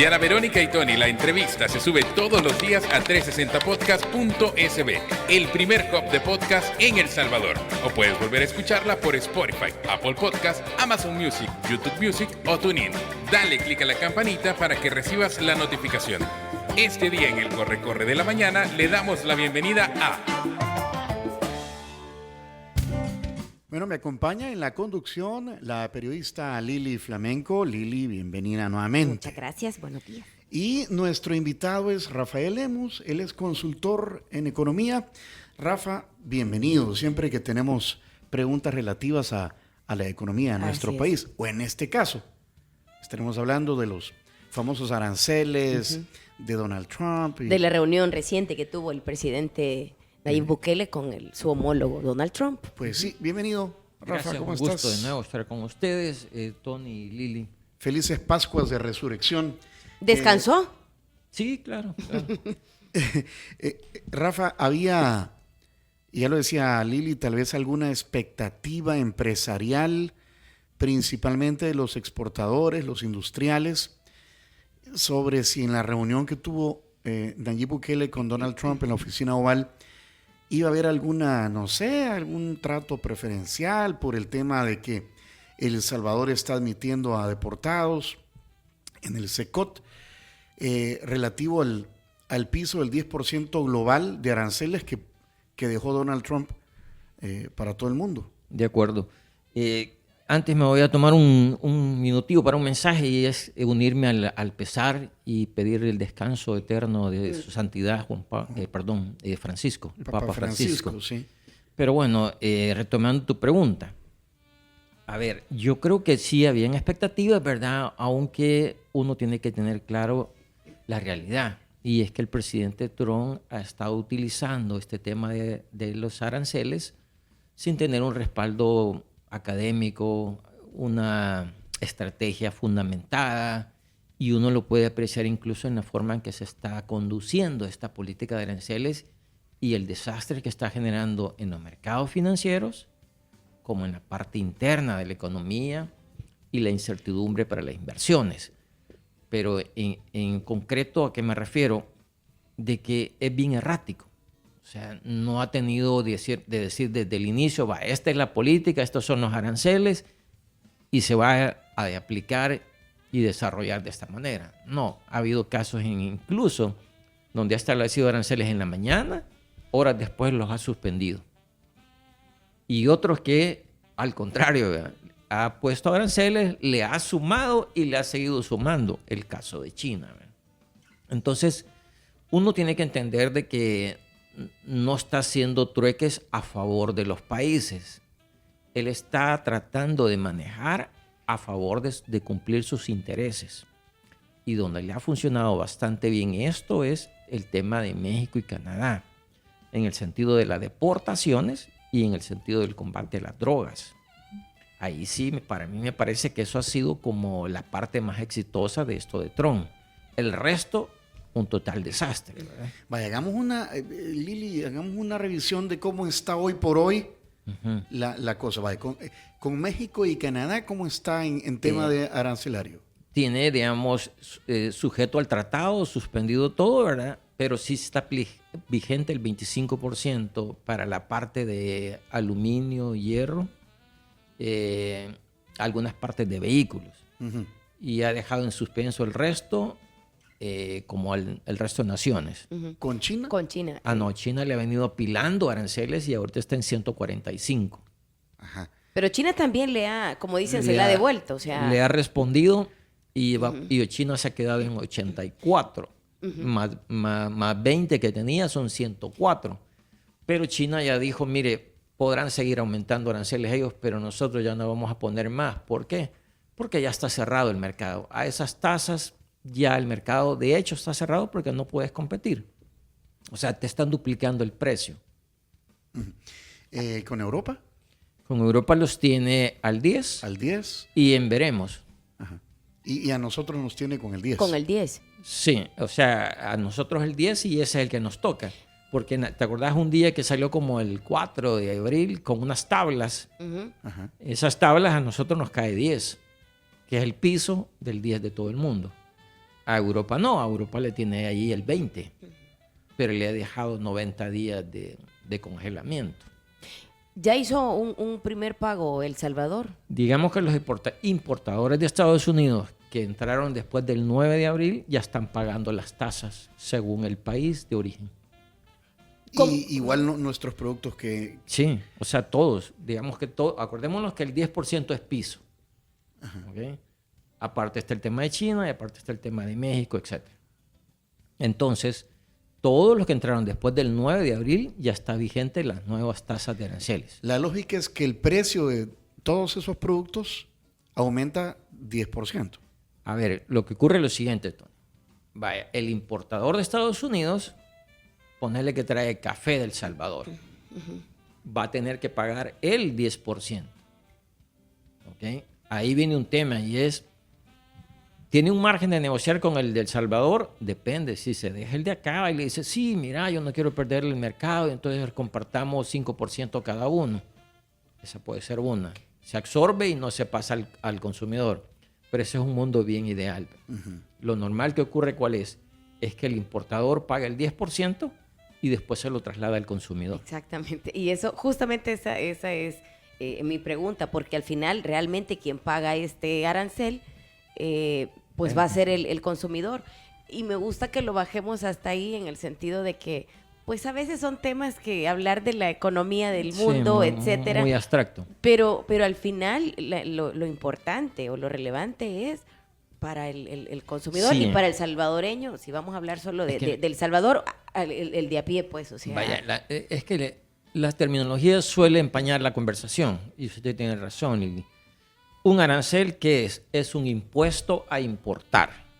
Diana Verónica y Tony, la entrevista se sube todos los días a 360podcast.sb, el primer hub de podcast en El Salvador. O puedes volver a escucharla por Spotify, Apple Podcast, Amazon Music, YouTube Music o TuneIn. Dale clic a la campanita para que recibas la notificación. Este día en el Corre de la Mañana le damos la bienvenida a... Bueno, me acompaña en la conducción la periodista Lili Flamenco. Lili, bienvenida nuevamente. Muchas gracias, buenos días. Y nuestro invitado es Rafael Lemus, él es consultor en economía. Rafa, bienvenido. Siempre que tenemos preguntas relativas a la economía de nuestro país, o en este caso, estaremos hablando de los famosos aranceles, de Donald Trump. De la reunión reciente que tuvo el presidente Nayib Bukele con su homólogo Donald Trump. Pues sí, bienvenido, Rafa. Gracias, ¿Cómo un estás? gusto de nuevo estar con ustedes, Tony y Lili. Felices Pascuas de Resurrección. ¿Descansó? Sí, claro. Rafa, había, ya lo decía Lili, tal vez alguna expectativa empresarial, principalmente de los exportadores, los industriales, sobre si en la reunión que tuvo Nayib Bukele con Donald Trump en la oficina Oval iba a haber alguna, no sé, algún trato preferencial por el tema de que El Salvador está admitiendo a deportados en el SECOT, relativo al piso del 10% global de aranceles que dejó Donald Trump para todo el mundo. De acuerdo. Antes me voy a tomar un minutivo para un mensaje y es unirme al pesar y pedir el descanso eterno de su santidad Francisco, el Papa Francisco. Sí. Pero bueno, retomando tu pregunta. A ver, yo creo que sí habían expectativas, ¿verdad? Aunque uno tiene que tener claro la realidad. Y es que el presidente Trump ha estado utilizando este tema de los aranceles sin tener un respaldo académico, una estrategia fundamentada, y uno lo puede apreciar incluso en la forma en que se está conduciendo esta política de aranceles y el desastre que está generando en los mercados financieros, como en la parte interna de la economía y la incertidumbre para las inversiones. Pero en concreto, ¿a qué me refiero? De que es bien errático. O sea, no ha tenido de decir desde el inicio, esta es la política, estos son los aranceles y se va a aplicar y desarrollar de esta manera. No, ha habido casos incluso donde ha establecido aranceles en la mañana, horas después los ha suspendido. Y otros que, al contrario, ¿verdad?, ha puesto aranceles, le ha sumado y le ha seguido sumando. El caso de China, ¿verdad? Entonces, uno tiene que entender de que no está haciendo trueques a favor de los países. Él está tratando de manejar a favor de cumplir sus intereses. Y donde le ha funcionado bastante bien esto es el tema de México y Canadá, en el sentido de las deportaciones y en el sentido del combate a las drogas. Ahí sí, para mí me parece que eso ha sido como la parte más exitosa de esto de Trump. El resto, un total desastre, ¿verdad? Vaya, hagamos Lili, hagamos una revisión de cómo está hoy por hoy la cosa. Vaya, con México y Canadá, ¿cómo está en tema de arancelario? Tiene, digamos, sujeto al tratado, suspendido todo, ¿verdad? Pero sí está vigente el 25% para la parte de aluminio, hierro, algunas partes de vehículos. Y ha dejado en suspenso el resto, como el resto de naciones. ¿Con China? Con China. No, China le ha venido apilando aranceles y ahorita está en 145. Ajá. Pero China también como dicen, se la ha devuelto. O sea, le ha respondido y China se ha quedado en 84. Más 20 que tenía son 104. Pero China ya dijo, mire, podrán seguir aumentando aranceles ellos, pero nosotros ya no vamos a poner más. ¿Por qué? Porque ya está cerrado el mercado. A esas tasas ya el mercado de hecho está cerrado porque no puedes competir. O sea, te están duplicando el precio. ¿Con Europa? Con Europa los tiene al 10. Al 10. Y en veremos. Ajá. Y a nosotros nos tiene con el 10. Con el 10. Sí, o sea, a nosotros el 10 y ese es el que nos toca. Porque ¿te acordás un día que salió como el 4 de abril con unas tablas? Ajá. Esas tablas a nosotros nos cae 10, que es el piso del 10 de todo el mundo. A Europa no, a Europa le tiene ahí el 20%, pero le ha dejado 90 días de congelamiento. ¿Ya hizo un primer pago El Salvador? Digamos que los importadores de Estados Unidos que entraron después del 9 de abril ya están pagando las tasas según el país de origen. Y igual nuestros productos que... Sí, o sea, todos. Digamos que acordémonos que el 10% es piso. ¿Okay? Aparte está el tema de China y aparte está el tema de México, etc. Entonces, todos los que entraron después del 9 de abril ya está vigente las nuevas tasas de aranceles. La lógica es que el precio de todos esos productos aumenta 10%. A ver, lo que ocurre es lo siguiente, Tony. Vaya, el importador de Estados Unidos, ponerle que trae café del Salvador, va a tener que pagar el 10%. ¿Okay? Ahí viene un tema y es, ¿tiene un margen de negociar con el del Salvador? Depende. Si se deja el de acá y le dice, sí, mira, yo no quiero perder el mercado, y entonces compartamos 5% cada uno. Esa puede ser una. Se absorbe y no se pasa al consumidor. Pero ese es un mundo bien ideal. Lo normal que ocurre, ¿cuál es? Es que el importador paga el 10% y después se lo traslada al consumidor. Exactamente. Y eso, justamente esa es mi pregunta, porque al final realmente quien paga este arancel pues va a ser el consumidor. Y me gusta que lo bajemos hasta ahí en el sentido de que pues a veces son temas que hablar de la economía del mundo, sí, etcétera. Muy abstracto. Pero al final lo importante o lo relevante es para el consumidor Sí. y para el salvadoreño, si vamos a hablar solo del Salvador, el de a pie, pues, o sea. Vaya, es que las terminologías suelen empañar la conversación, y usted tiene razón, Lili. Un arancel, ¿qué es? Es un impuesto a importar.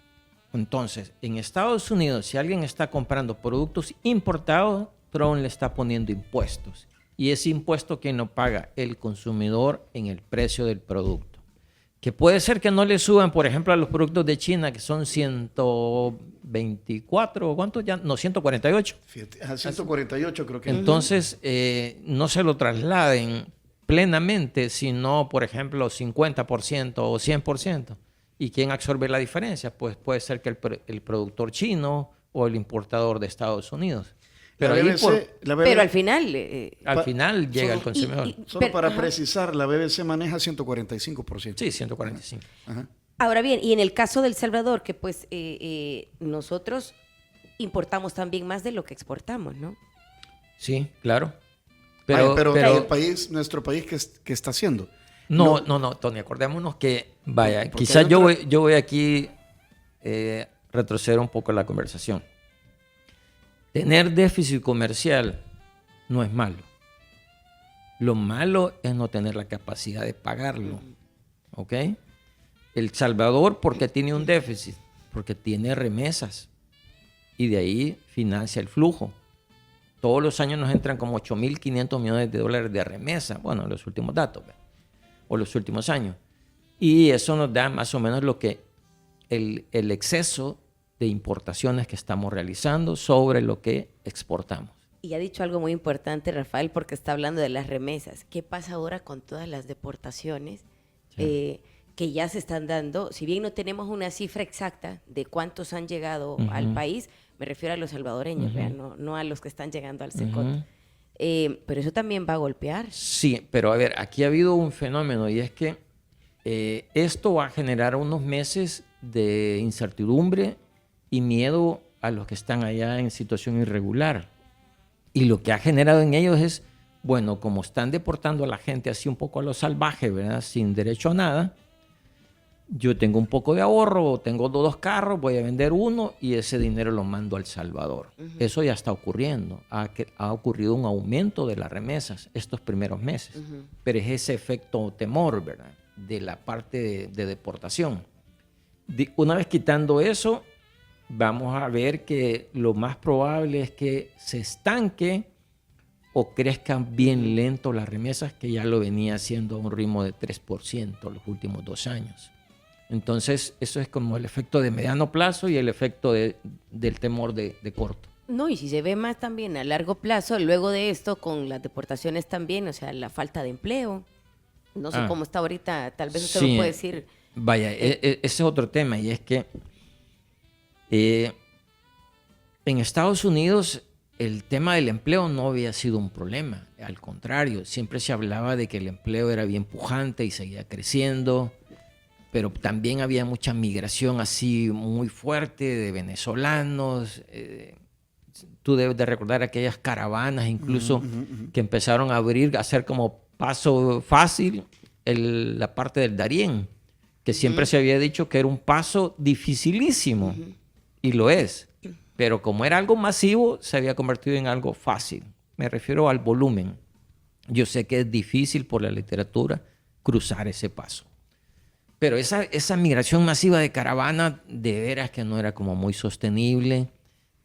Entonces, en Estados Unidos, si alguien está comprando productos importados, Trump le está poniendo impuestos. Y ese impuesto, ¿quién lo paga? El consumidor en el precio del producto. Que puede ser que no le suban, por ejemplo, a los productos de China, que son 124, ¿cuánto ya? No, 148. Fíjate, a 148 creo que. Entonces, no se lo trasladen plenamente, sino, por ejemplo, 50% o 100%. ¿Y quién absorbe la diferencia? Pues puede ser que el productor chino o el importador de Estados Unidos. Pero, la BBC, pero al final... al final llega el solo- consumidor. Solo para precisar, la BBC maneja 145%. Sí, 145. Ajá. Ahora bien, y en el caso del Salvador, que pues nosotros importamos también más de lo que exportamos, ¿no? Sí, claro. Pero pero nuestro país, ¿qué está haciendo? no, Tony, acordémonos que, vaya, Porque quizás yo voy aquí retroceder un poco la conversación. Tener déficit comercial no es malo. Lo malo es no tener la capacidad de pagarlo. ¿Ok? El Salvador, ¿por qué tiene un déficit? Porque tiene remesas. Y de ahí financia el flujo. Todos los años nos entran como 8.500 millones de dólares de remesa. Bueno, los últimos datos, ¿ve? O los últimos años. Y eso nos da más o menos lo que el exceso de importaciones que estamos realizando sobre lo que exportamos. Y ha dicho algo muy importante, Rafael, porque está hablando de las remesas. ¿Qué pasa ahora con todas las deportaciones que ya se están dando? Si bien no tenemos una cifra exacta de cuántos han llegado al país, me refiero a los salvadoreños, ¿verdad? No a los que están llegando al SECOT. Pero eso también va a golpear. Sí, pero a ver, aquí ha habido un fenómeno y es que esto va a generar unos meses de incertidumbre y miedo a los que están allá en situación irregular. Y lo que ha generado en ellos es, bueno, como están deportando a la gente así un poco a lo salvaje, ¿verdad? Sin derecho a nada, yo tengo un poco de ahorro, tengo 2 carros, voy a vender uno y ese dinero lo mando a El Salvador. Eso ya está ocurriendo. Ha ocurrido un aumento de las remesas estos primeros meses. Pero es ese efecto temor, ¿verdad? De la parte de deportación. Una vez quitando eso, vamos a ver que lo más probable es que se estanque o crezcan bien lento las remesas, que ya lo venía haciendo a un ritmo de 3% los últimos 2 años. Entonces, eso es como el efecto de mediano plazo y el efecto del temor de corto. No, y si se ve más también a largo plazo, luego de esto, con las deportaciones también, o sea, la falta de empleo. No sé cómo está ahorita, tal vez usted me puede decir. Vaya, ese es otro tema, y es que En Estados Unidos el tema del empleo no había sido un problema. Al contrario, siempre se hablaba de que el empleo era bien pujante y seguía creciendo, pero también había mucha migración así muy fuerte de venezolanos. Tú debes de recordar aquellas caravanas incluso que empezaron a abrir, a hacer como paso fácil la parte del Darién, que siempre se había dicho que era un paso dificilísimo, y lo es. Pero como era algo masivo, se había convertido en algo fácil. Me refiero al volumen. Yo sé que es difícil por la literatura cruzar ese paso. Pero esa migración masiva de caravana, de veras que no era como muy sostenible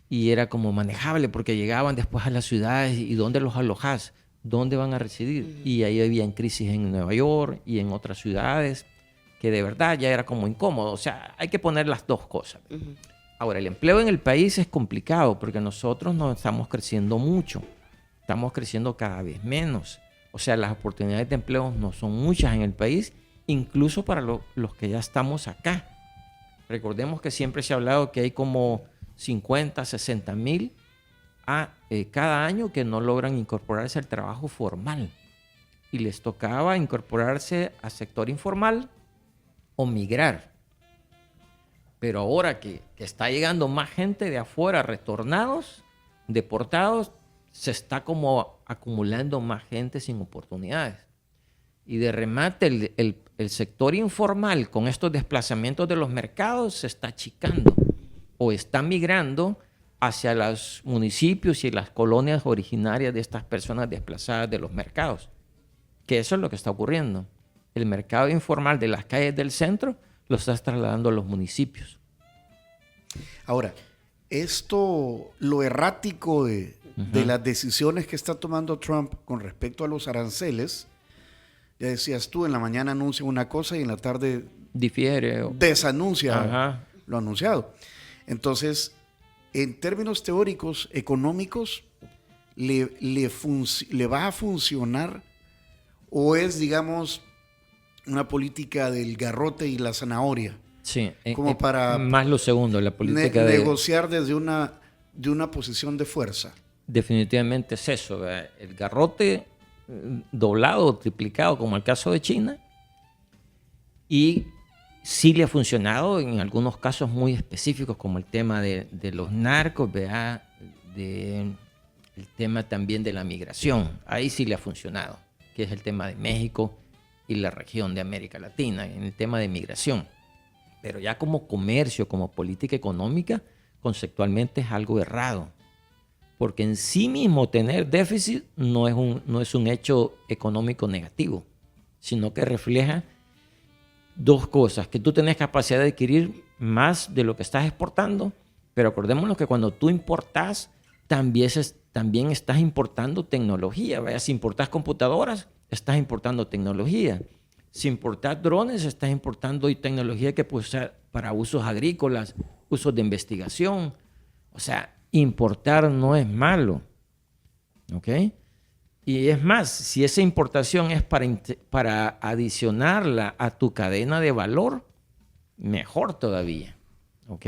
y era como manejable, porque llegaban después a las ciudades y ¿dónde los alojás? ¿Dónde van a residir? Y ahí habían crisis en Nueva York y en otras ciudades, que de verdad ya era como incómodo. O sea, hay que poner las dos cosas. Ahora, el empleo en el país es complicado porque nosotros no estamos creciendo mucho. Estamos creciendo cada vez menos. O sea, las oportunidades de empleo no son muchas en el país, incluso para los que ya estamos acá. Recordemos que siempre se ha hablado que hay como 50, 60 mil cada año que no logran incorporarse al trabajo formal. Y les tocaba incorporarse al sector informal o migrar. Pero ahora que está llegando más gente de afuera, retornados, deportados, se está como acumulando más gente sin oportunidades. Y de remate el sector informal con estos desplazamientos de los mercados se está achicando o está migrando hacia los municipios y las colonias originarias de estas personas desplazadas de los mercados. Que eso es lo que está ocurriendo. El mercado informal de las calles del centro lo estás trasladando a los municipios. Ahora, lo errático de las decisiones que está tomando Trump con respecto a los aranceles, ya decías tú, en la mañana anuncia una cosa y en la tarde difiere, desanuncia lo anunciado. Entonces, en términos teóricos, económicos, ¿le va a funcionar o es, digamos, una política del garrote y la zanahoria? Sí, como para más lo segundo, la política de negociar desde una posición de fuerza. Definitivamente es eso, ¿verdad? El garrote doblado o triplicado, como el caso de China, y sí le ha funcionado en algunos casos muy específicos, como el tema de los narcos, ¿verdad? El tema también de la migración, ahí sí le ha funcionado, que es el tema de México y la región de América Latina, en el tema de migración. Pero ya como comercio, como política económica, conceptualmente es algo errado. Porque en sí mismo tener déficit no es un hecho económico negativo, sino que refleja dos cosas: que tú tenés capacidad de adquirir más de lo que estás exportando, pero acordémonos que cuando tú importás, también estás importando tecnología. ¿Vaya? Si importás computadoras, estás importando tecnología. Si importás drones, estás importando tecnología que puede usar para usos agrícolas, usos de investigación. O sea, importar no es malo, ¿ok? Y es más, si esa importación es para adicionarla a tu cadena de valor, mejor todavía, ¿ok?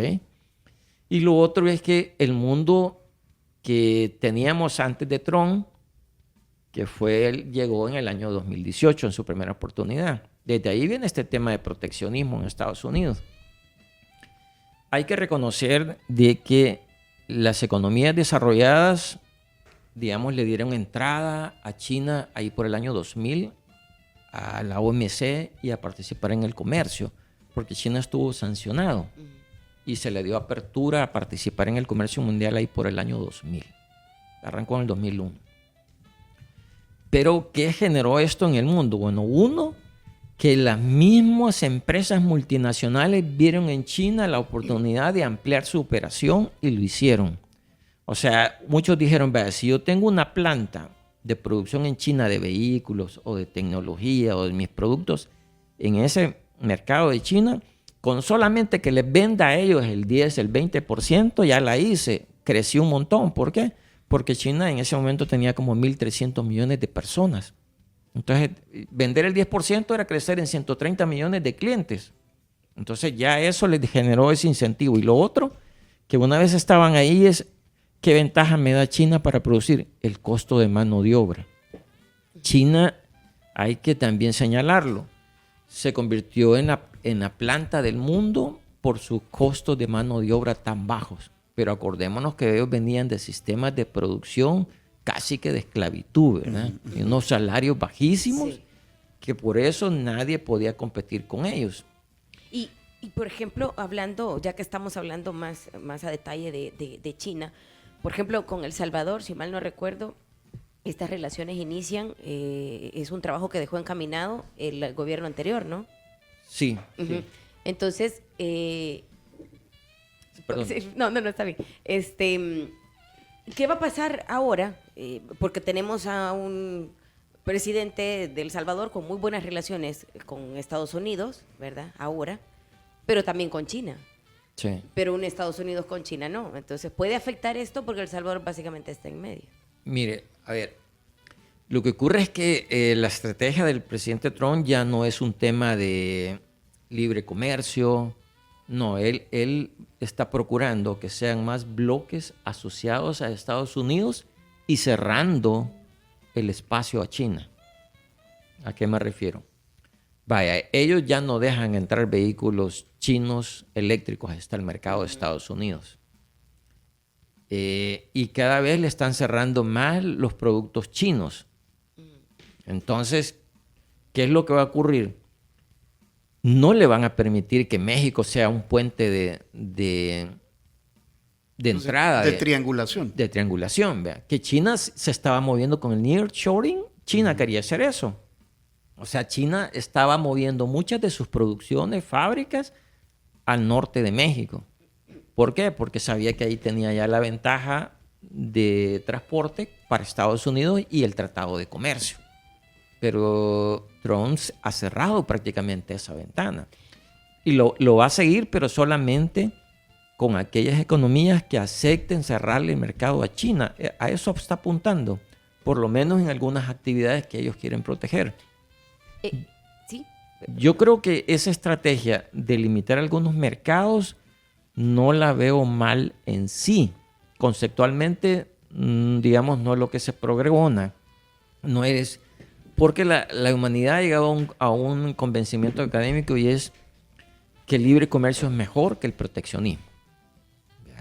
Y lo otro es que el mundo que teníamos antes de Trump, que llegó en el año 2018 en su primera oportunidad. Desde ahí viene este tema de proteccionismo en Estados Unidos. Hay que reconocer de que las economías desarrolladas, digamos, le dieron entrada a China ahí por el año 2000, a la OMC y a participar en el comercio, porque China estuvo sancionado y se le dio apertura a participar en el comercio mundial ahí por el año 2000. Arrancó en el 2001. Pero, ¿qué generó esto en el mundo? Bueno, uno, que las mismas empresas multinacionales vieron en China la oportunidad de ampliar su operación y lo hicieron. O sea, muchos dijeron, vea, si yo tengo una planta de producción en China de vehículos o de tecnología o de mis productos en ese mercado de China, con solamente que les venda a ellos el 10, el 20%, ya la hice, creció un montón. ¿Por qué? Porque China en ese momento tenía como 1.300 millones de personas. Entonces, vender el 10% era crecer en 130 millones de clientes. Entonces, ya eso les generó ese incentivo. Y lo otro que una vez estaban ahí es, ¿qué ventaja me da China para producir? El costo de mano de obra. China, hay que también señalarlo, se convirtió en la planta del mundo por sus costos de mano de obra tan bajos. Pero acordémonos que ellos venían de sistemas de producción casi que de esclavitud, ¿verdad? Y unos salarios bajísimos, Sí. que por eso nadie podía competir con ellos. Y por ejemplo, hablando, ya que estamos hablando más a detalle de China, por ejemplo, con El Salvador, si mal no recuerdo, estas relaciones inician, es un trabajo que dejó encaminado el gobierno anterior, ¿no? Sí. Ujú. Sí. Entonces, Perdón. sí, no, está bien. ¿Qué va a pasar ahora? Porque tenemos a un presidente de El Salvador con muy buenas relaciones con Estados Unidos, ¿verdad? Ahora, pero también con China. Sí. Pero un Estados Unidos con China no. Entonces, ¿puede afectar esto? Porque El Salvador básicamente está en medio. Mire, a ver, lo que ocurre es que la estrategia del presidente Trump ya no es un tema de libre comercio. No, él está procurando que sean más bloques asociados a Estados Unidos y cerrando el espacio a China. ¿A qué me refiero? Vaya, ellos ya no dejan entrar vehículos chinos eléctricos hasta el mercado de Estados Unidos. Y cada vez le están cerrando más los productos chinos. Entonces, ¿qué es lo que va a ocurrir? No le van a permitir que México sea un puente de entrada. De triangulación. De triangulación, vea. Que China se estaba moviendo con el nearshoring. China quería hacer eso. O sea, China estaba moviendo muchas de sus producciones, fábricas, al norte de México. ¿Por qué? Porque sabía que ahí tenía ya la ventaja de transporte para Estados Unidos y el Tratado de Comercio. Pero Trump ha cerrado prácticamente esa ventana. Y lo va a seguir, pero solamente con aquellas economías que acepten cerrarle el mercado a China. A eso está apuntando, por lo menos en algunas actividades que ellos quieren proteger. ¿Sí? Yo creo que esa estrategia de limitar algunos mercados no la veo mal en sí. Conceptualmente, digamos, no es lo que se pregona. No es... Porque la humanidad ha llegado a un convencimiento académico y es que el libre comercio es mejor que el proteccionismo.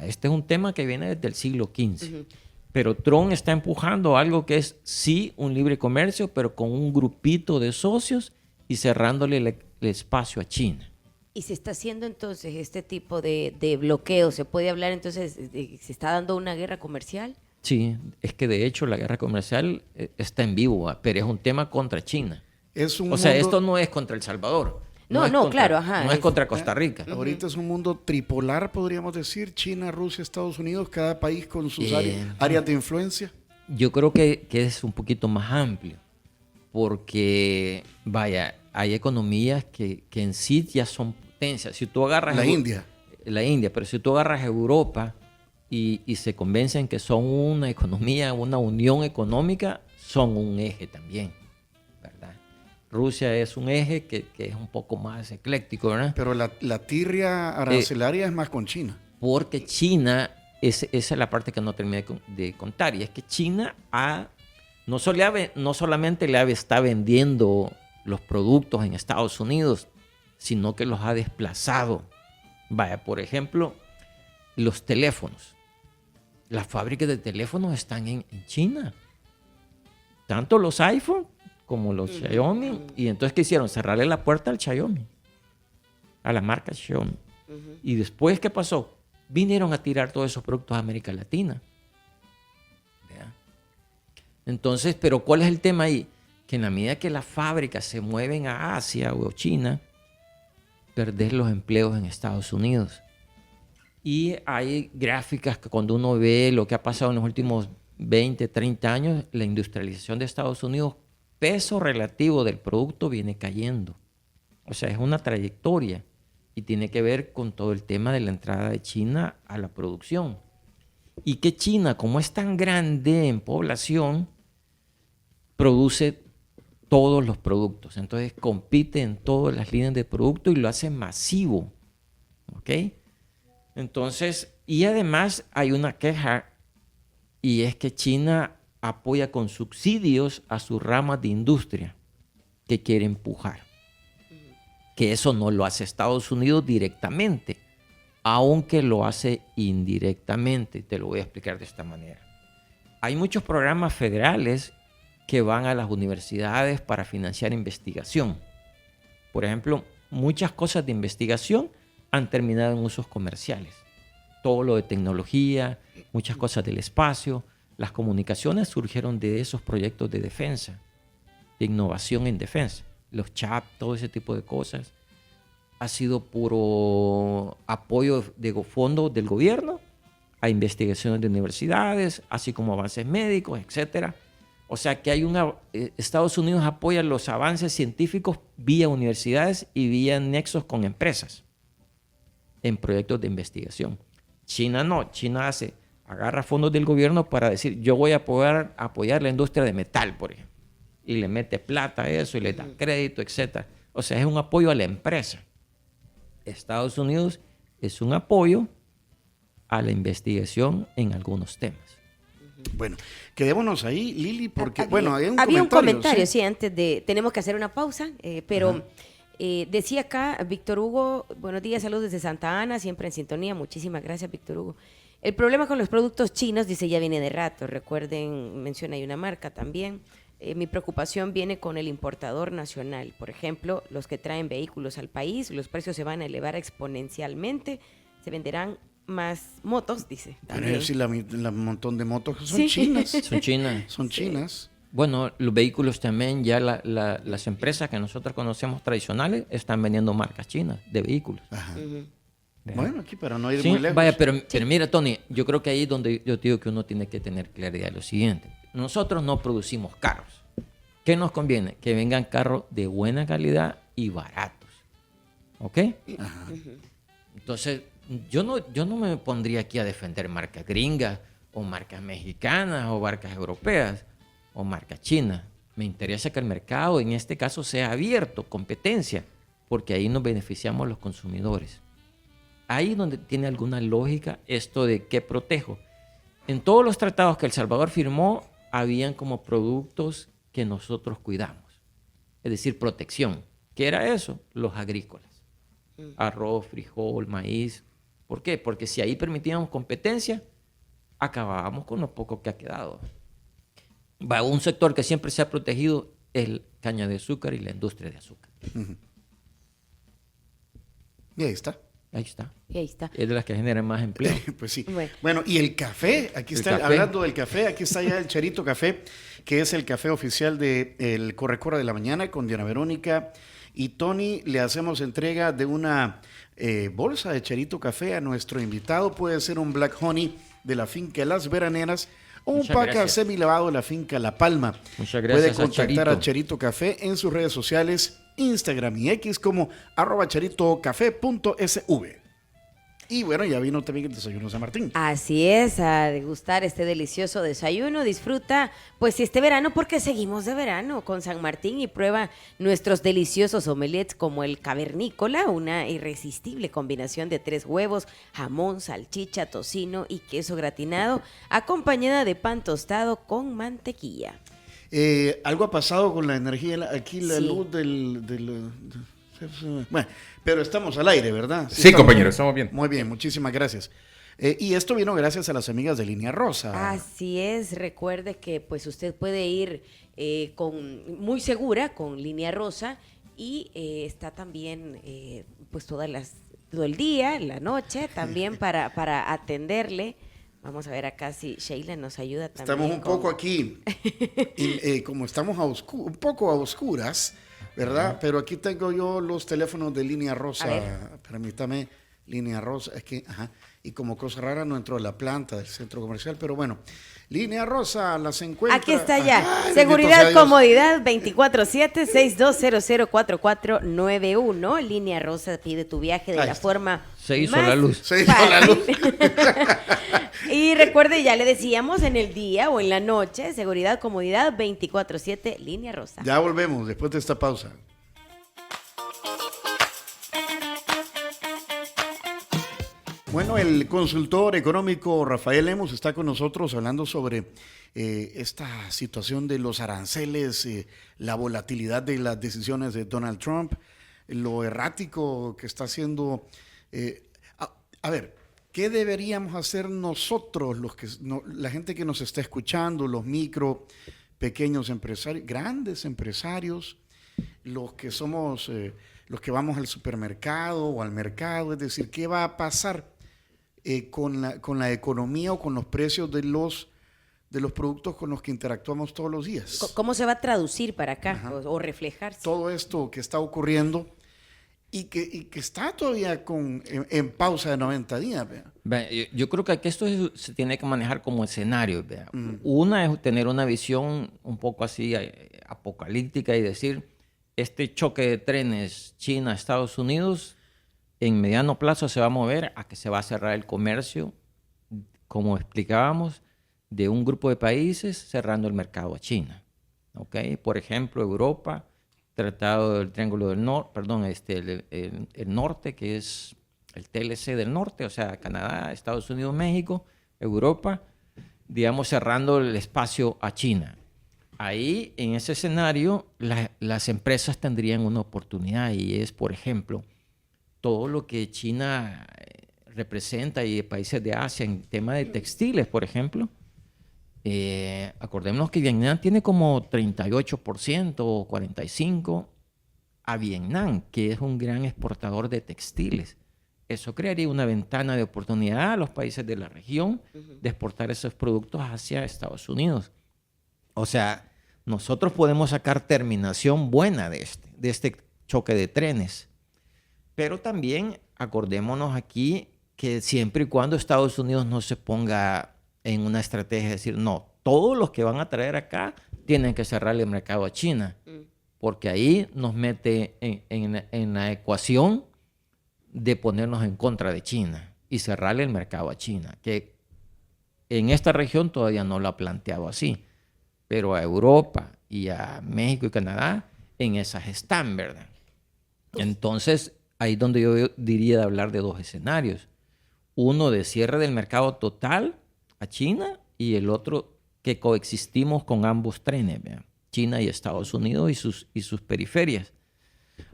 Este es un tema que viene desde el siglo XV. Pero Trump está empujando algo que es sí un libre comercio, pero con un grupito de socios y cerrándole el espacio a China. Y se está haciendo entonces este tipo de bloqueo. ¿Se puede hablar entonces se está dando una guerra comercial? Sí, es que de hecho la guerra comercial está en vivo, pero es un tema contra China. O sea, esto no es contra El Salvador. Claro, ajá. No es contra Costa Rica. Ahorita es un mundo tripolar, podríamos decir. China, Rusia, Estados Unidos, cada país con sus áreas de influencia. Yo creo que es un poquito más amplio. Porque, vaya, hay economías que en sí ya son potencias. Si tú agarras... La India, pero si tú agarras Europa y se convencen que son una economía, una unión económica, son un eje también, ¿verdad? Rusia es un eje que es un poco más ecléctico, ¿verdad? Pero la tirria arancelaria es más con China. Porque China, esa es la parte que no terminé de contar, y es que China no solamente está vendiendo los productos en Estados Unidos, sino que los ha desplazado. Vaya, por ejemplo, los teléfonos. Las fábricas de teléfonos están en China. Tanto los iPhone como los Xiaomi. Y entonces, ¿qué hicieron? Cerrarle la puerta al Xiaomi. A la marca Xiaomi. Y después, ¿qué pasó? Vinieron a tirar todos esos productos a América Latina. ¿Vea? Entonces, ¿pero cuál es el tema ahí? Que en la medida que las fábricas se mueven a Asia o China, perder los empleos en Estados Unidos. Y hay gráficas que cuando uno ve lo que ha pasado en los últimos 20, 30 años, la industrialización de Estados Unidos, peso relativo del producto viene cayendo. O sea, es una trayectoria y tiene que ver con todo el tema de la entrada de China a la producción. Y que China, como es tan grande en población, produce todos los productos. Entonces compite en todas las líneas de producto y lo hace masivo. ¿Ok? Entonces, Y además hay una queja, y es que China apoya con subsidios a sus ramas de industria que quiere empujar. Que eso no lo hace Estados Unidos directamente, aunque lo hace indirectamente. Te lo voy a explicar de esta manera. Hay muchos programas federales que van a las universidades para financiar investigación. Por ejemplo, muchas cosas de investigación han terminado en usos comerciales. Todo lo de tecnología, muchas cosas del espacio, las comunicaciones surgieron de esos proyectos de defensa, de innovación en defensa. Los CHAP, todo ese tipo de cosas, ha sido puro apoyo de fondos del gobierno a investigaciones de universidades, así como avances médicos, etc. O sea que hay Estados Unidos apoya los avances científicos vía universidades y vía nexos con empresas en proyectos de investigación. China no, China agarra fondos del gobierno para decir, yo voy a poder apoyar la industria de metal, por ejemplo. Y le mete plata a eso y le da crédito, etc. O sea, es un apoyo a la empresa. Estados Unidos es un apoyo a la investigación en algunos temas. Bueno, quedémonos ahí, Lili, porque, había un comentario, sí, antes de, tenemos que hacer una pausa, pero decía acá Víctor Hugo, buenos días, saludos desde Santa Ana, siempre en sintonía, muchísimas gracias, Víctor Hugo. El problema con los productos chinos, dice, ya viene de rato, recuerden, menciona ahí una marca también. Mi preocupación viene con el importador nacional. Por ejemplo, los que traen vehículos al país, los precios se van a elevar exponencialmente, se venderán más motos, dice. Pero sí, la montón de motos son chinas. Son chinas. Son chinas. Bueno, los vehículos también, ya las empresas que nosotros conocemos tradicionales están vendiendo marcas chinas de vehículos. Ajá. Bueno, aquí para no ir Sí, muy lejos. vaya, pero mira, Tony, yo creo que ahí es donde yo te digo que uno tiene que tener claridad de lo siguiente. Nosotros no producimos carros. ¿Qué nos conviene? Que vengan carros de buena calidad y baratos. ¿Ok? Ajá. Entonces, yo no me pondría aquí a defender marcas gringas o marcas mexicanas o marcas europeas o marcas chinas. Me interesa que el mercado en este caso sea abierto, competencia, porque ahí nos beneficiamos los consumidores. Ahí donde tiene alguna lógica esto de qué protejo. En todos los tratados que El Salvador firmó, habían como productos que nosotros cuidamos. Es decir, protección. ¿Qué era eso? Los agrícolas. Arroz, frijol, maíz. ¿Por qué? Porque si ahí permitíamos competencia, acabábamos con lo poco que ha quedado. Un sector que siempre se ha protegido es el caña de azúcar y la industria de azúcar. Y ahí está. Ahí está. Y ahí está. Es de las que generan más empleo. Pues sí. Bueno. Bueno, y el café, aquí está, café. hablando del café, aquí está ya el Charito Café, que es el café oficial del Corre-Corre de la Mañana con Diana Verónica y Tony. Le hacemos entrega de una bolsa de Charito Café a nuestro invitado. Puede ser un Black Honey de la finca Las Veraneras o un Muchas paca gracias. semi-lavado de la finca La Palma. Muchas gracias Puede contactar a a Charito Café en sus redes sociales, Instagram y X como @charitocafé.sv. Y bueno, ya vino también el desayuno San Martín. Así es, a degustar este delicioso desayuno. Disfruta, pues, este verano, porque seguimos de verano con San Martín y prueba nuestros deliciosos omelets como el cavernícola, una irresistible combinación de 3 huevos, jamón, salchicha, tocino y queso gratinado, acompañada de pan tostado con mantequilla. Algo ha pasado con la energía, aquí la Sí. luz bueno, pero estamos al aire, ¿verdad? Sí, estamos compañero, estamos bien. Muy bien, muchísimas gracias. Y esto vino gracias a las amigas de Línea Rosa. Así es, recuerde que pues usted puede ir muy segura con Línea Rosa y está también pues todo el día, la noche, también para atenderle. Vamos a ver acá si Sheila nos ayuda también. Estamos un poco aquí, como estamos un poco a oscuras, ¿verdad? Pero aquí tengo yo los teléfonos de Línea Rosa. Permítame, Línea Rosa. Es que, y como cosa rara no entró a la planta del centro comercial, pero bueno. Línea Rosa las encuentra. Aquí está ya. Ay, bendito sea Seguridad, Dios. comodidad, 24/7-62004491. Línea Rosa pide tu viaje de Ahí la está. forma Se hizo más la luz. Se hizo la luz. Y recuerde, ya le decíamos, en el día o en la noche, seguridad, comodidad, 24/7, Línea Rosa. Ya volvemos después de esta pausa. Bueno, el consultor económico Rafael Lemus está con nosotros hablando sobre esta situación de los aranceles, la volatilidad de las decisiones de Donald Trump, lo errático que está haciendo. A ver, ¿qué deberíamos hacer nosotros, la gente que nos está escuchando, los micro, pequeños empresarios, grandes empresarios, los que somos, los que vamos al supermercado o al mercado? Es decir, ¿qué va a pasar con la economía o con los precios de los productos con los que interactuamos todos los días? ¿Cómo se va a traducir para acá o reflejarse? Todo esto que está ocurriendo y que está todavía en pausa de 90 días. Yo creo que aquí esto se tiene que manejar como escenarios. Una es tener una visión un poco así apocalíptica y decir, este choque de trenes China-Estados Unidos en mediano plazo se va a mover a que se va a cerrar el comercio, como explicábamos, de un grupo de países cerrando el mercado a China. ¿Okay? Por ejemplo, Europa, Tratado del Triángulo del Norte, el norte, que es el TLC del norte, o sea, Canadá, Estados Unidos, México, Europa, digamos, cerrando el espacio a China. Ahí, en ese escenario, las empresas tendrían una oportunidad y es, por ejemplo, todo lo que China representa y países de Asia en tema de textiles, por ejemplo. Acordémonos que Vietnam tiene como 38% o 45% a Vietnam, que es un gran exportador de textiles. Eso crearía una ventana de oportunidad a los países de la región de exportar esos productos hacia Estados Unidos. O sea, nosotros podemos sacar terminación buena de este choque de trenes. Pero también acordémonos aquí que siempre y cuando Estados Unidos no se ponga en una estrategia de decir, no, todos los que van a traer acá tienen que cerrarle el mercado a China, porque ahí nos mete en la ecuación de ponernos en contra de China y cerrarle el mercado a China, que en esta región todavía no lo ha planteado así, pero a Europa y a México y Canadá en esas están, ¿verdad? Entonces, ahí es donde yo diría de hablar de dos escenarios. Uno de cierre del mercado total a China y el otro que coexistimos con ambos trenes, ¿verdad? China y Estados Unidos y sus periferias.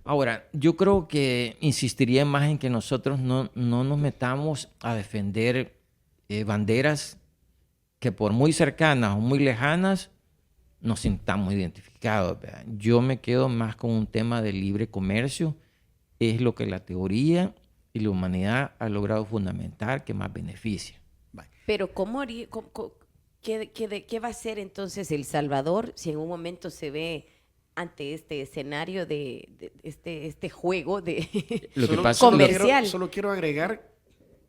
Ahora, yo creo que insistiría más en que nosotros no nos metamos a defender banderas que por muy cercanas o muy lejanas nos sintamos identificados, ¿verdad? Yo me quedo más con un tema de libre comercio. Es lo que la teoría y la humanidad ha logrado fundamentar que más beneficia. Pero ¿qué va a hacer entonces El Salvador si en un momento se ve ante este escenario de este juego de Lo que pasa, comercial? Solo quiero agregar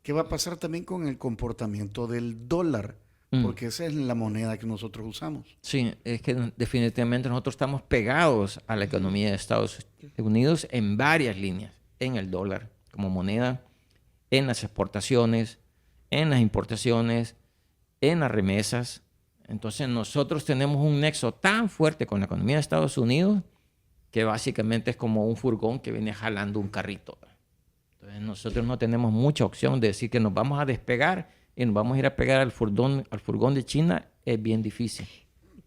qué va a pasar también con el comportamiento del dólar, porque esa es la moneda que nosotros usamos. Sí, es que definitivamente nosotros estamos pegados a la economía de Estados Unidos en varias líneas, en el dólar como moneda, en las exportaciones, en las importaciones, en las remesas. Entonces nosotros tenemos un nexo tan fuerte con la economía de Estados Unidos que básicamente es como un furgón que viene jalando un carrito. Entonces nosotros no tenemos mucha opción de decir que nos vamos a despegar y nos vamos a ir a pegar al furgón de China. Es bien difícil.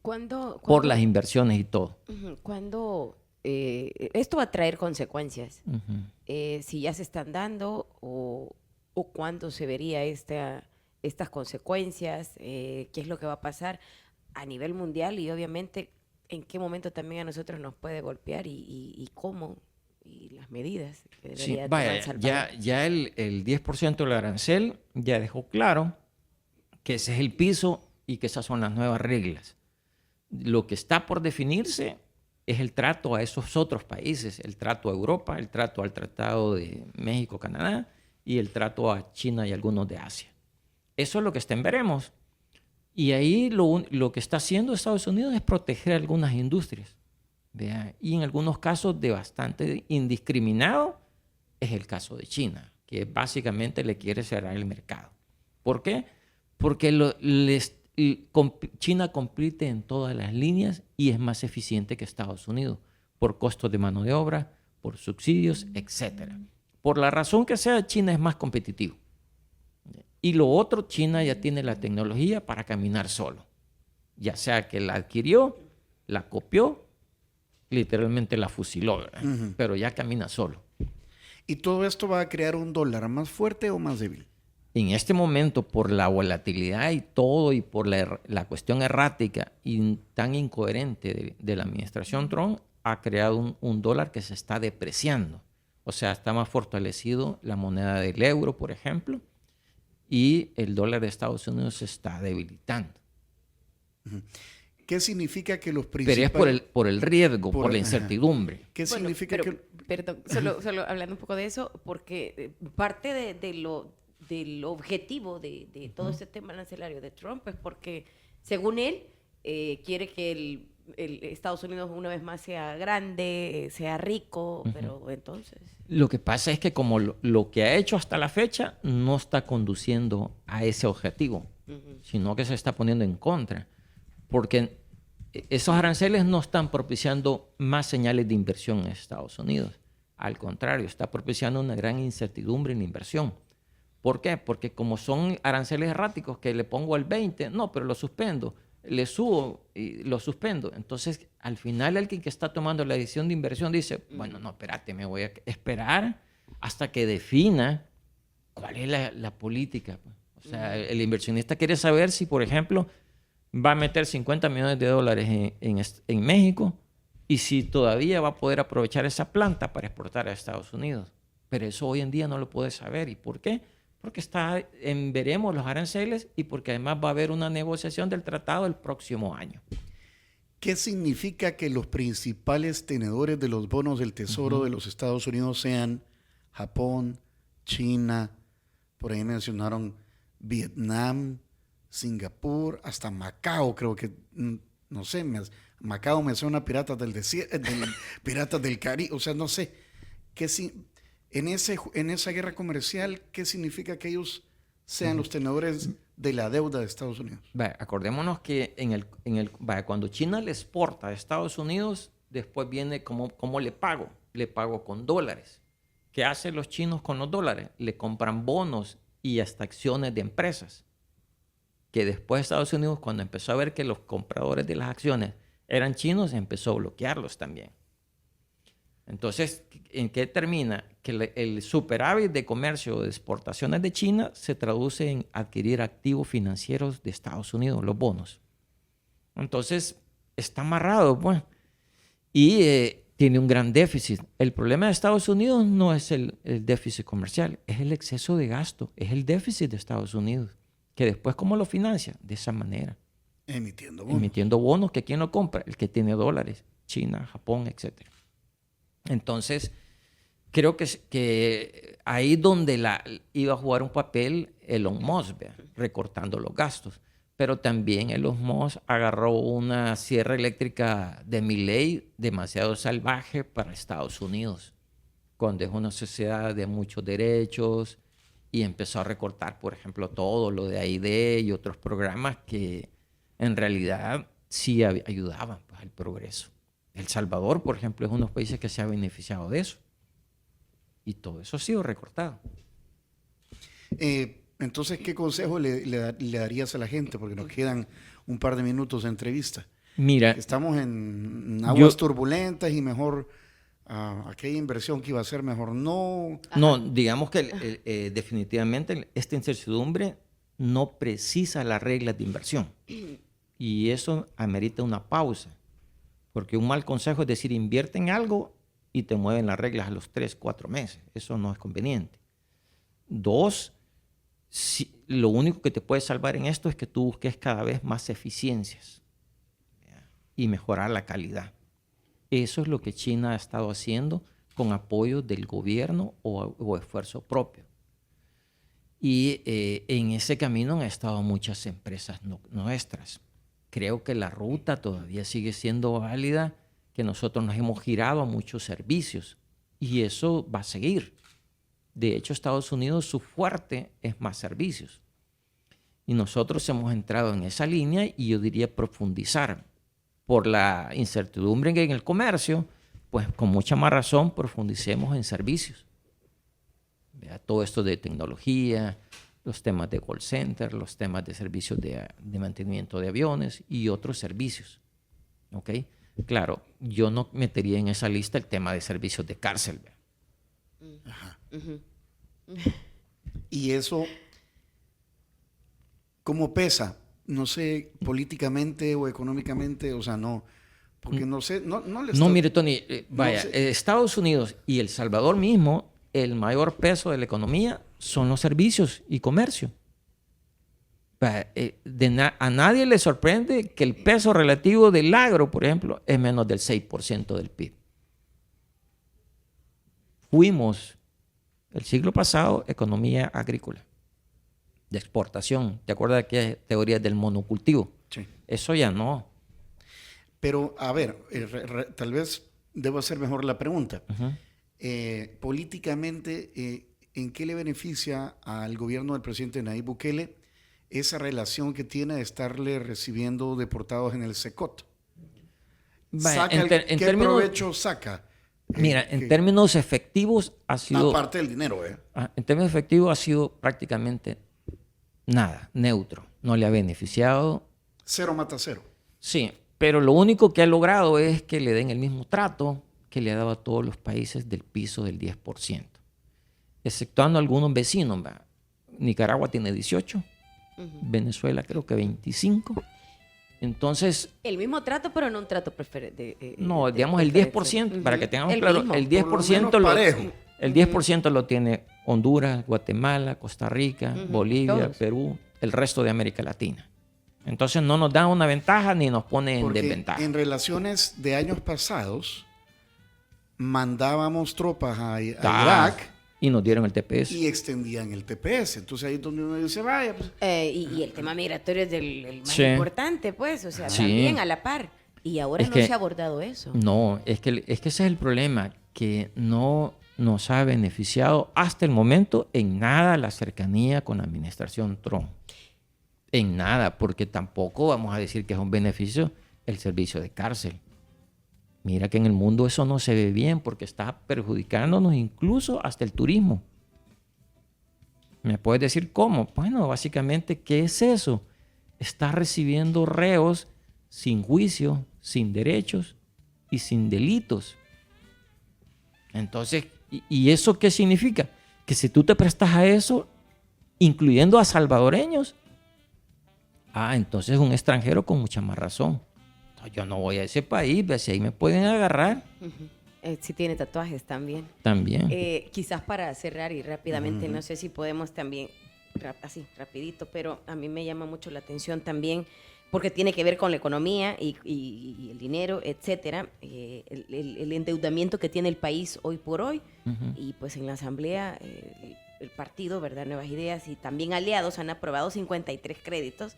¿Cuándo? Por las inversiones y todo. ¿Cuándo? Esto va a traer consecuencias. Si ya se están dando o cuándo se vería estas consecuencias, qué es lo que va a pasar a nivel mundial y obviamente en qué momento también a nosotros nos puede golpear y cómo y las medidas que debería tomar El Salvador. Ya el 10% del arancel ya dejó claro que ese es el piso y que esas son las nuevas reglas. Lo que está por definirse es el trato a esos otros países, el trato a Europa, el trato al Tratado de México-Canadá y el trato a China y algunos de Asia. Eso es lo que está en veremos. Y ahí lo que está haciendo Estados Unidos es proteger algunas industrias. ¿Vea? Y en algunos casos de bastante indiscriminado es el caso de China, que básicamente le quiere cerrar el mercado. ¿Por qué? Porque China compite en todas las líneas y es más eficiente que Estados Unidos por costos de mano de obra, por subsidios, etc. Por la razón que sea, China es más competitivo. Y lo otro, China ya tiene la tecnología para caminar solo. Ya sea que la adquirió, la copió, literalmente la fusiló, ¿verdad? Pero ya camina solo. ¿Y todo esto va a crear un dólar más fuerte o más débil? En este momento, por la volatilidad y todo, y por la cuestión errática y tan incoherente de la administración Trump, ha creado un dólar que se está depreciando. O sea, está más fortalecido la moneda del euro, por ejemplo, y el dólar de Estados Unidos se está debilitando. ¿Qué significa que los principales... Pero es por el riesgo, por la incertidumbre. ¿Qué Bueno, significa pero, que...? perdón, solo hablando un poco de eso, porque parte del objetivo de todo este tema arancelario de Trump es porque, según él, quiere que el Estados Unidos una vez más sea grande, sea rico, pero entonces... Lo que pasa es que como lo que ha hecho hasta la fecha no está conduciendo a ese objetivo, sino que se está poniendo en contra. Porque esos aranceles no están propiciando más señales de inversión en Estados Unidos. Al contrario, está propiciando una gran incertidumbre en la inversión. ¿Por qué? Porque como son aranceles erráticos que le pongo al 20, no, pero lo suspendo, le subo y lo suspendo. Entonces, al final, alguien que está tomando la decisión de inversión dice, bueno, no, espérate, me voy a esperar hasta que defina cuál es la política. O sea, el inversionista quiere saber si, por ejemplo, va a meter $50 millones en México y si todavía va a poder aprovechar esa planta para exportar a Estados Unidos. Pero eso hoy en día no lo puede saber. ¿Y por qué? Porque está en veremos los aranceles y porque además va a haber una negociación del tratado el próximo año. ¿Qué significa que los principales tenedores de los bonos del Tesoro de los Estados Unidos sean Japón, China, por ahí mencionaron Vietnam, Singapur, hasta Macao, creo que, no sé, Macao me suena Piratas del Piratas del Caribe, o sea, no sé, en esa guerra comercial, ¿qué significa que ellos sean los tenedores de la deuda de Estados Unidos? Acordémonos que cuando China le exporta a Estados Unidos, después viene ¿cómo le pago? Le pago con dólares. ¿Qué hacen los chinos con los dólares? Le compran bonos y hasta acciones de empresas. Que después Estados Unidos, cuando empezó a ver que los compradores de las acciones eran chinos, empezó a bloquearlos también. Entonces, ¿en qué termina? Que el superávit de comercio de exportaciones de China se traduce en adquirir activos financieros de Estados Unidos, los bonos. Entonces, está amarrado, pues. Y tiene un gran déficit. El problema de Estados Unidos no es el déficit comercial, es el exceso de gasto, es el déficit de Estados Unidos. Que después, ¿cómo lo financia? De esa manera. Emitiendo bonos. Emitiendo bonos, que ¿quién lo compra? El que tiene dólares, China, Japón, etc. Entonces, creo que ahí donde iba a jugar un papel Elon Musk, recortando los gastos. Pero también Elon Musk agarró una sierra eléctrica de Milley demasiado salvaje para Estados Unidos, cuando es una sociedad de muchos derechos, y empezó a recortar, por ejemplo, todo lo de AID y otros programas que en realidad sí ayudaban, pues, al progreso. El Salvador, por ejemplo, es uno de los países que se ha beneficiado de eso. Y todo eso ha sido recortado. Entonces, ¿qué consejo le darías a la gente? Porque nos quedan un par de minutos de entrevista. Mira, estamos en aguas turbulentas y mejor aquella inversión que iba a ser mejor no. No, digamos que definitivamente esta incertidumbre no precisa las reglas de inversión. Y eso amerita una pausa. Porque un mal consejo es decir, invierte en algo y te mueven las reglas a los 3, 4 meses. Eso no es conveniente. 2, lo único que te puede salvar en esto es que tú busques cada vez más eficiencias y mejorar la calidad. Eso es lo que China ha estado haciendo con apoyo del gobierno o esfuerzo propio. Y en ese camino han estado muchas empresas nuestras. Creo que la ruta todavía sigue siendo válida, que nosotros nos hemos girado a muchos servicios y eso va a seguir. De hecho, Estados Unidos, su fuerte es más servicios. Y nosotros hemos entrado en esa línea y yo diría profundizar. Por la incertidumbre en el comercio, pues con mucha más razón profundicemos en servicios. Todo esto de tecnología, los temas de call center, los temas de servicios de mantenimiento de aviones y otros servicios. ¿Ok? Claro, yo no metería en esa lista el tema de servicios de cárcel. Ajá. Y eso, ¿cómo pesa? No sé, políticamente o económicamente, o sea, no, porque no sé, no le No, mire, Tony, vaya, no sé. Estados Unidos y El Salvador mismo, el mayor peso de la economía son los servicios y comercio. A nadie le sorprende que el peso relativo del agro, por ejemplo, es menos del 6% del PIB. Fuimos el siglo pasado economía agrícola, de exportación. ¿Te acuerdas de aquella teoría del monocultivo? Sí. Eso ya no. Pero, a ver, tal vez debo hacer mejor la pregunta. Ujú. Políticamente, ¿en qué le beneficia al gobierno del presidente Nayib Bukele esa relación que tiene de estarle recibiendo deportados en el SECOT? Vaya, ¿Qué provecho saca? Mira, en términos efectivos ha sido... Aparte del dinero, En términos efectivos ha sido prácticamente nada, neutro. No le ha beneficiado. Cero mata cero. Sí, pero lo único que ha logrado es que le den el mismo trato que le ha dado a todos los países del piso del 10%. Exceptuando algunos vecinos. Nicaragua tiene 18, Venezuela creo que 25. Entonces... El mismo trato, pero no un trato preferente. No, digamos el 10%, para que tengamos claro, mismo. el 10%, parejo. el 10% lo tiene Honduras, Guatemala, Costa Rica, Bolivia, Todos. Perú, el resto de América Latina. Entonces no nos da una ventaja ni nos pone en Porque desventaja. en relaciones de años pasados, mandábamos tropas a Irak Y nos dieron el TPS. y extendían el TPS. Entonces ahí es donde uno dice, vaya, pues, Y el tema migratorio es el más Sí. importante, pues, o sea, Sí. también a la par. Y ahora Es no que- se ha abordado eso. No, es que ese es el problema, que no nos ha beneficiado hasta el momento en nada la cercanía con la administración Trump. En nada, porque tampoco vamos a decir que es un beneficio el servicio de cárcel. Mira que en el mundo eso no se ve bien porque está perjudicándonos incluso hasta el turismo. ¿Me puedes decir cómo? Bueno, básicamente, ¿qué es eso? Está recibiendo reos sin juicio, sin derechos y sin delitos. Entonces, ¿y eso qué significa? Que si tú te prestas a eso, incluyendo a salvadoreños, entonces un extranjero con mucha más razón. No, yo no voy a ese país, si ahí me pueden agarrar Sí tiene tatuajes también. también. Quizás para cerrar y rápidamente, no sé si podemos también, así, rapidito, pero a mí me llama mucho la atención también, porque tiene que ver con la economía y el dinero, etcétera, el endeudamiento que tiene el país hoy por hoy, y pues en la Asamblea, el partido, ¿verdad? Nuevas Ideas y también aliados han aprobado 53 créditos,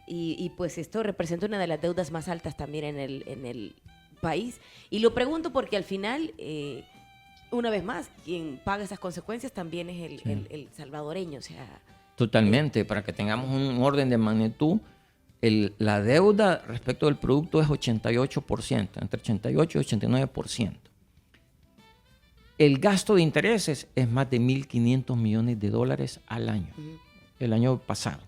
y pues esto representa una de las deudas más altas también en el país. Y lo pregunto porque al final, una vez más, quien paga esas consecuencias también es el salvadoreño. O sea, Totalmente, para que tengamos un orden de magnitud, la deuda respecto del producto es 88%, entre 88 y 89%. El gasto de intereses es más de $1.500 millones al año, el año pasado.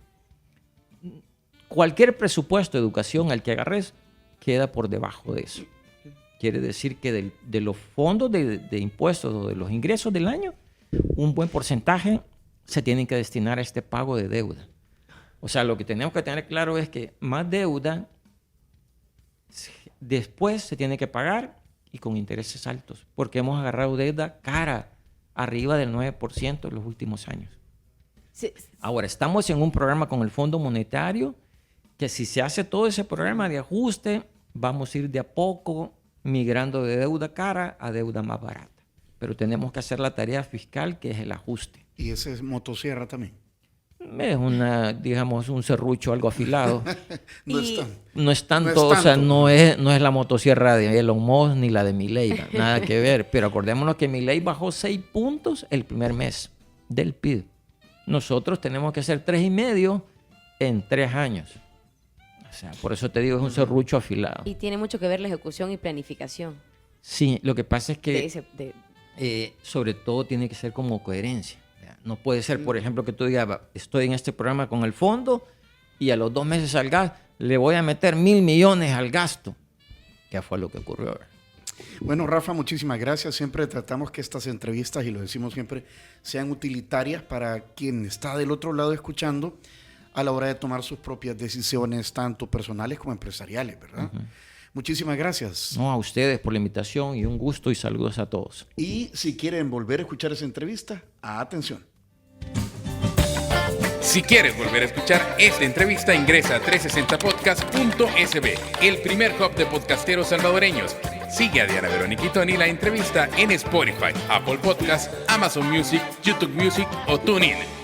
Cualquier presupuesto de educación al que agarres queda por debajo de eso. Quiere decir que de los fondos de impuestos o de los ingresos del año, un buen porcentaje se tienen que destinar a este pago de deuda. O sea, lo que tenemos que tener claro es que más deuda después se tiene que pagar y con intereses altos, porque hemos agarrado deuda cara, arriba del 9% en los últimos años. sí, Ahora, estamos en un programa con el Fondo Monetario que si se hace todo ese programa de ajuste, vamos a ir de a poco migrando de deuda cara a deuda más barata. Pero tenemos que hacer la tarea fiscal, que es el ajuste. y ese es motosierra también. Es digamos, un serrucho algo afilado. No Y- está. No es tanto, No es o sea, tanto. no es la motosierra de Elon Musk ni la de Milei, nada que ver. Pero acordémonos que Milei bajó 6 puntos el primer mes del PIB. Nosotros tenemos que hacer 3,5 en 3 años. O sea, por eso te digo, es un serrucho afilado. y tiene mucho que ver la ejecución y planificación Sí, lo que pasa es de que ese- de- sobre todo tiene que ser como coherencia. No puede ser, por ejemplo, que tú digas, estoy en este programa con el fondo y a los 2 meses al gas le voy a meter 1,000 millones al gasto. ¿Qué fue lo que ocurrió? Bueno, Rafa, muchísimas gracias. Siempre tratamos que estas entrevistas, y lo decimos siempre, sean utilitarias para quien está del otro lado escuchando a la hora de tomar sus propias decisiones, tanto personales como empresariales, ¿verdad? Muchísimas gracias. No, a ustedes por la invitación y un gusto y saludos a todos. Y si quieren volver a escuchar esa entrevista, atención. Si quieres volver a escuchar esta entrevista, ingresa a 360podcast.sb, el primer hub de podcasteros salvadoreños. Sigue a Diana Verónica y Tony la entrevista en Spotify, Apple Podcasts, Amazon Music, YouTube Music o TuneIn.